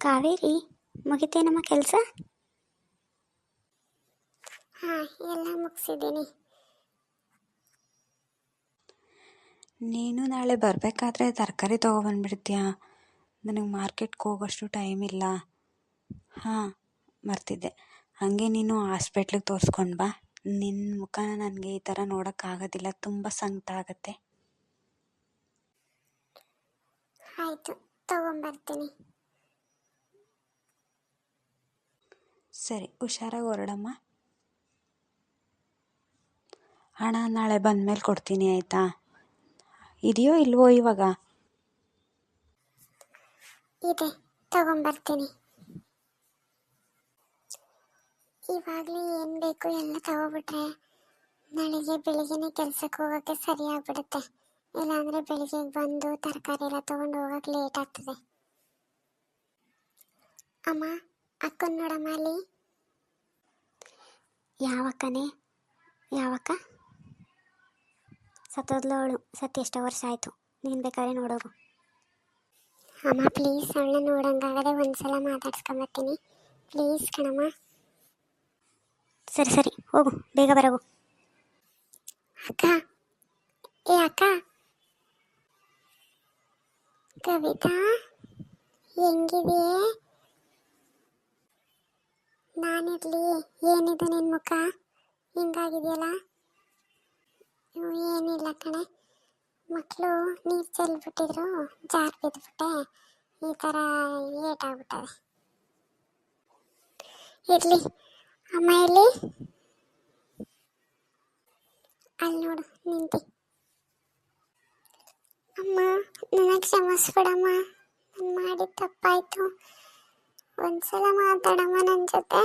ಕಾವೇರಿ, ಮುಗಿತೇನಮ್ಮ ಕೆಲಸ? ಹಾಂ, ಎಲ್ಲ ಮುಗಿಸಿದ್ದೀನಿ. ನೀನು ನಾಳೆ ಬರಬೇಕಾದ್ರೆ ತರಕಾರಿ ತೊಗೊಬಂದ್ಬಿಡ್ತೀಯಾ? ನನಗೆ ಮಾರ್ಕೆಟ್ಗೆ ಹೋಗೋಷ್ಟು ಟೈಮ್ ಇಲ್ಲ. ಹಾಂ, ಮರ್ತಿದ್ದೆ. ಹಾಗೆ ನೀನು ಹಾಸ್ಪಿಟ್ಲಿಗೆ ತೋರಿಸ್ಕೊಂಡು ಬಾ. ನಿನ್ನ ಮುಖನ ನನಗೆ ಈ ಥರ ನೋಡೋಕ್ಕಾಗೋದಿಲ್ಲ, ತುಂಬ ಸಂಕಟ ಆಗುತ್ತೆ. ಆಯಿತು, ತೊಗೊಂಬರ್ತೀನಿ. ಸರಿ, ಹುಷಾರಾಗಿ ಹೊರಡಮ್ಮ. ಹಣ ನಾಳೆ ಬಂದಮೇಲೆ ಕೊಡ್ತೀನಿ, ಆಯಿತಾ? ಇದೆಯೋ ಇಲ್ವೋ ಇವಾಗ? ಇದೆ, ತೊಗೊಂಬರ್ತೀನಿ. ಇವಾಗಲೇ ಏನು ಬೇಕು ಎಲ್ಲ ತಗೋಬಿಟ್ರೆ ನಾಳೆಗೆ ಬೆಳಿಗ್ಗೆನೇ ಕೆಲ್ಸಕ್ಕೆ ಹೋಗೋಕ್ಕೆ ಸರಿ ಆಗ್ಬಿಡುತ್ತೆ. ಇಲ್ಲಾಂದರೆ ಬೆಳಿಗ್ಗೆ ಬಂದು ತರಕಾರಿ ಎಲ್ಲ ತೊಗೊಂಡು ಹೋಗೋಕ್ಕೆ ಲೇಟ್ ಆಗ್ತದೆ. ಅಮ್ಮ, ಅಕ್ಕನ ನೋಡಮ್ಮ ಅಲ್ಲಿ. ಯಾವಕ್ಕನೇ? ಯಾವಕ್ಕ? ಸತ್ತೋದ್ಲು ಅವಳು. ಸತ್ತು ಎಷ್ಟೋ ವರ್ಷ ಆಯಿತು. ನೀನು ಬೇಕಾದ್ರೆ ನೋಡೋಗು. ಅಮ್ಮ ಪ್ಲೀಸ್, ಅವಳನ್ನ ನೋಡೋಂಗಾಗದೆ ಒಂದ್ಸಲ ಮಾತಾಡ್ಸ್ಕೊಂಬರ್ತೀನಿ. ಪ್ಲೀಸ್ ಕಣಮ್ಮ. ಸರಿ ಸರಿ, ಹೋಗು, ಬೇಗ ಬರೋಗು. ಅಕ್ಕ, ಏ ಅಕ್ಕ, ಕವಿತಾ ಹೆಂಗಿದೆಯೇ? ನಾನಿರ್ಲಿ, ಏನಿದೆ ನಿನ್ನ ಮುಖ ಹಿಂಗಾಗಿದೆಯಲ್ಲ? ಏನಿಲ್ಲ ಕಣೆ, ಮಕ್ಕಳು ನೀರು ಚೆಲ್ಬಿಟ್ಟಿದ್ರು, ಜಾರ್ ಬಿದ್ದುಬಿಟ್ಟೆ, ಈ ಥರ ಏಟಾಗ್ಬಿಟ್ಟದೆ. ಇರಲಿ, ಅಮ್ಮ ಇಲ್ಲಿ ಅಲ್ಲಿ ನೋಡು ನಿಂತಿ. ಅಮ್ಮ, ನನಗೆ ಕ್ಷಮಿಸ್ಬಿಡಮ್ಮ, ನಾನು ಮಾಡಿದ ತಪ್ಪಾಯಿತು. ಒಂದ್ಸಲ ಮಾತಾಡಮ್ಮ ನನ್ನ ಜೊತೆ.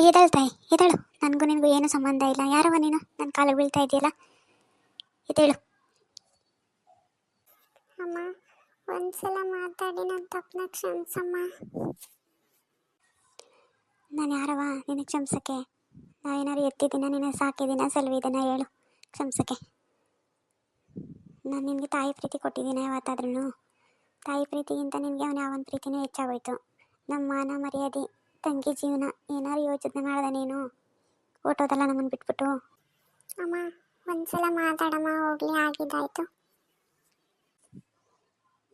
ಎದಳು ತಾಯಿ, ಎದಳು. ನನಗೂ ನಿನಗೂ ಏನು ಸಂಬಂಧ ಇಲ್ಲ. ಯಾರವ ನೀನು? ನನ್ನ ಕಾಲಿಗೆ ಬೀಳ್ತಾ ಇದೆಯಲ್ಲ, ಎದೇಳು. ಅಮ್ಮ, ಒಂದ್ಸಲ ಮಾತಾಡಿ ನನ್ನ ತಪ್ಪನ್ನ ಕ್ಷಮಿಸಮ್ಮ. ನಾನು ಯಾರವ ನಿನಗೆ ಕ್ಷಮಿಸೋಕ್ಕೆ? ನಾವೇನಾದ್ರು ಎತ್ತಿದ್ದೀನ, ನಿನ್ನ ಸಾಕಿದ್ದೀನ, ಸಲುವಿದ್ದೀನ? ಹೇಳು, ಕ್ಷಮಿಸೋಕ್ಕೆ. ನಾನು ನಿನಗೆ ತಾಯಿ ಪ್ರೀತಿ ಕೊಟ್ಟಿದ್ದೀನಿ ಯಾವತ್ತಾದ್ರೂ? ತಾಯಿ ಪ್ರೀತಿಗಿಂತ ನಿನಗೆ ಅವನ ಯಾವನ ಪ್ರೀತಿನೇ ಹೆಚ್ಚಾಗೋಯ್ತು. ನಮ್ಮ ಮಾನ ಮರ್ಯಾದೆ, ತಂಗಿ ಜೀವನ ಏನಾರು ಯೋಚನೆ ಮಾಡ್ದೆ ನೀನು? ಓಟೋದಲ್ಲ ನಮ್ಮನ್ನು ಬಿಟ್ಬಿಟ್ಟು. ಅಮ್ಮ, ಒಂದ್ಸಲ ಮಾತಾಡಮ್ಮ, ಹೋಗ್ಲಿ, ಆಗಿದ್ದಾಯ್ತು.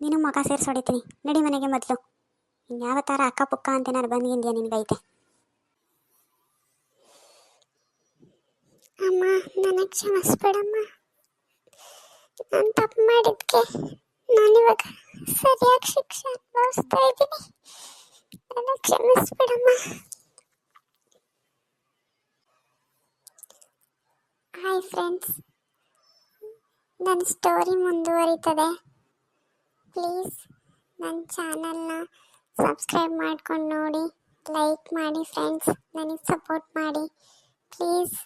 ನೀನು ಮಗ ಸೇರಿಸೊಡಿತೀನಿ, ನಡಿ ಮನೆಗೆ ಮೊದಲು. ಇನ್ಯಾವತ್ತಾರ ಅಕ್ಕ ಪುಕ್ಕ ಅಂತ ಏನಾರು ಬಂದಿದ್ಯಾ ನಿನಗೈತೆ? ಅಮ್ಮ, ನನಗೆ ಕ್ಷಮಿಸ್ಬಿಡಮ್ಮ. ನಾನು ತಪ್ಪು ಮಾಡಿದ್ದಕ್ಕೆ ನಾನಿವಾಗ ಸರಿಯಾಗಿ ಶಿಕ್ಷೆ ಅನುಭವಿಸ್ತಾ ಇದ್ದೀನಿ. ನನಗೆ ಕ್ಷಮಿಸ್ಬಿಡಮ್ಮ. ಹಾಯ್ ಫ್ರೆಂಡ್ಸ್, ನನ್ನ ಸ್ಟೋರಿ ಮುಂದುವರಿತದೆ. ಪ್ಲೀಸ್ ನನ್ನ ಚಾನಲ್ನ ಸಬ್ಸ್ಕ್ರೈಬ್ ಮಾಡ್ಕೊಂಡು ನೋಡಿ, ಲೈಕ್ ಮಾಡಿ ಫ್ರೆಂಡ್ಸ್, ನನಗೆ ಸಪೋರ್ಟ್ ಮಾಡಿ ಪ್ಲೀಸ್.